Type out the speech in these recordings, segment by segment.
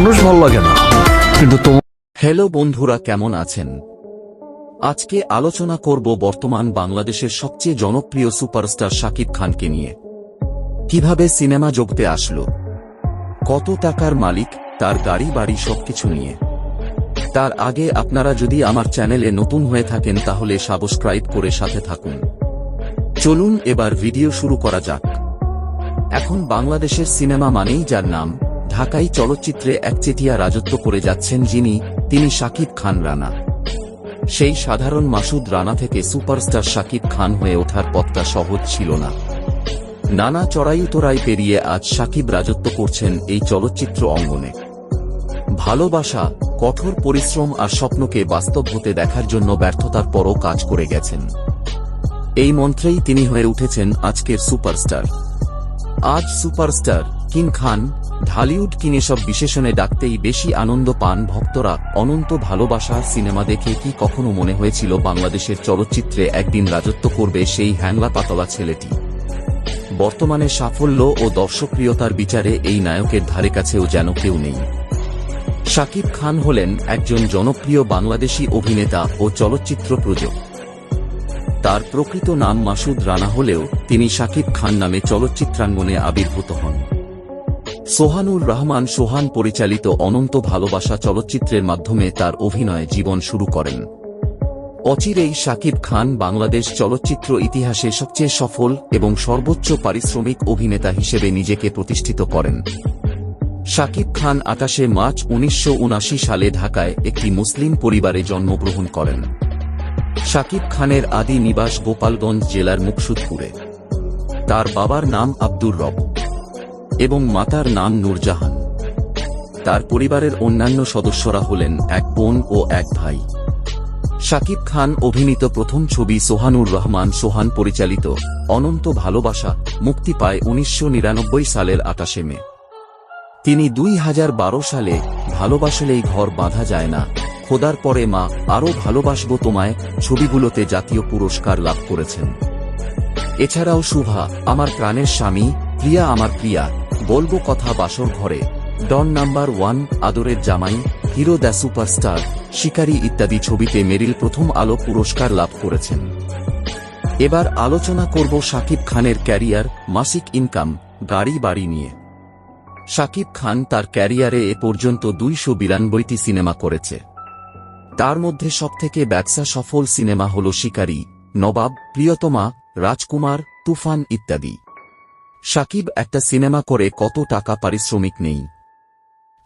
মানুষ ভালো লাগে না, কিন্তু তোমার। হ্যালো বন্ধুরা, কেমন আছেন? আজকে আলোচনা করব বর্তমান বাংলাদেশের সবচেয়ে জনপ্রিয় সুপারস্টার শাকিব খানকে নিয়ে। কিভাবে সিনেমা জগতে আসলো, কত টাকার মালিক, তার গাড়ি বাড়ি সবকিছু নিয়ে। তার আগে আপনারা যদি আমার চ্যানেলে নতুন হয়ে থাকেন তাহলে সাবস্ক্রাইব করে সাথে থাকুন। চলুন এবার ভিডিও শুরু করা যাক। এখন বাংলাদেশের সিনেমা মানেই যার নাম, ঢাকাই চলচ্চিত্রে একচেটিয়া রাজত্ব করে যাচ্ছেন তিনি শাকিব খান রানা। সেই সাধারণ মাসুদ রানা থেকে সুপারস্টার শাকিব খান হয়ে ওঠার পথটা সহজ ছিল না। নানা চড়াই-উতরাই পেরিয়ে আজ শাকিব রাজত্ব করছেন এই চলচ্চিত্র অঙ্গনে। ভালোবাসা, কঠোর পরিশ্রম আর স্বপ্নকে বাস্তব হতে দেখার জন্য ব্যর্থতার পরও কাজ করে গেছেন। এই মন্ত্রেই তিনি হয়ে উঠেছেন আজকের সুপারস্টার। আজ সুপারস্টার, কিং খান, ঢালিউড কিং এসব বিশেষণে ডাকতেই বেশি আনন্দ পান ভক্তরা। অনন্ত ভালোবাসা সিনেমা দেখে কি কখনো মনে হয়েছিল বাংলাদেশের চলচ্চিত্রে একদিন রাজত্ব করবে সেই হ্যাংলা পাতলা ছেলেটি? বর্তমানে সাফল্য ও দর্শকপ্রিয়তার বিচারে এই নায়কের ধারে কাছেও যেন কেউ নেই। শাকিব খান হলেন একজন জনপ্রিয় বাংলাদেশী অভিনেতা ও চলচ্চিত্র প্রযোজক। তার প্রকৃত নাম মাসুদ রানা হলেও তিনি শাকিব খান নামে চলচ্চিত্রাঙ্গনে আবির্ভূত হন। সোহানুর রহমান সোহান পরিচালিত অনন্ত ভালোবাসা চলচ্চিত্রের মাধ্যমে তার অভিনয় জীবন শুরু করেন। অচিরেই শাকিব খান বাংলাদেশ চলচ্চিত্র ইতিহাসে সবচেয়ে সফল এবং সর্বোচ্চ পারিশ্রমিক অভিনেতা হিসেবে নিজেকে প্রতিষ্ঠিত করেন। শাকিব খান 28 মার্চ 1979 সালে ঢাকায় একটি মুসলিম পরিবারে জন্মগ্রহণ করেন। শাকিব খানের আদি নিবাস গোপালগঞ্জ জেলার মুকসুদপুরে। তার বাবার নাম আব্দুর রব এবং মাতার নাম নূরজাহান। তার পরিবারের অন্যান্য সদস্যরা হলেন এক বোন ও এক ভাই। শাকিব খান অভিনীত প্রথম ছবি সোহানুর রহমান সোহান পরিচালিত অনন্ত ভালোবাসা মুক্তি পায় 1999 সালের 28 মে। তিনি 2012 সালে ভালোবাসলেই ঘর বাঁধা যায় না, খোদার পরে মা, আরও ভালোবাসবো তোমায় ছবিগুলোতে জাতীয় পুরস্কার লাভ করেছেন। এছাড়াও শুভা, আমার প্রাণের স্বামী, প্রিয়া আমার প্রিয়া, বলবো কথা বাসর ঘরে, ডন নাম্বার 1, আদরের জামাই, হিরো দ্য সুপারস্টার, শিকারী ইত্যাদি ছবিতে মেরিল প্রথম আলো পুরস্কার লাভ করেছেন। এবার আলোচনা করব শাকিব খানের ক্যারিয়ার, মাসিক ইনকাম, গাড়ি বাড়ি নিয়ে। শাকিব খান তার ক্যারিয়ারে এ পর্যন্ত 292টি সিনেমা করেছে। তার মধ্যে সবথেকে ব্যবসা সফল সিনেমা হল শিকারী, নবাব, প্রিয়তমা, রাজকুমার, তুফান ইত্যাদি। শাকিব একটা সিনেমা করে কত টাকা পারিশ্রমিক নেই?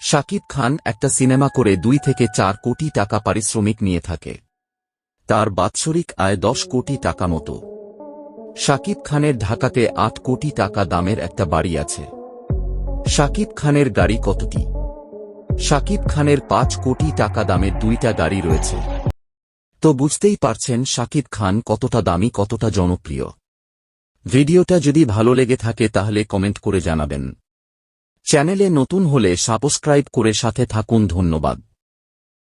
শাকিব খান একটা সিনেমা করে 2 থেকে 4 কোটি টাকা পারিশ্রমিক নিয়ে থাকে। তার বাৎসরিক আয় 10 কোটি টাকা মতো। শাকিব খানের ঢাকাতে 8 কোটি টাকা দামের একটা বাড়ি আছে। শাকিব খানের গাড়ি কতটি? শাকিব খানের 5 কোটি টাকা দামের 2টা গাড়ি রয়েছে। তো বুঝতেই পারছেন শাকিব খান কতটা দামি, কতটা জনপ্রিয়। ভিডিওটা যদি ভালো লেগে থাকে তাহলে কমেন্ট করে জানাবেন। চ্যানেলে নতুন হলে সাবস্ক্রাইব করে সাথে থাকুন। ধন্যবাদ।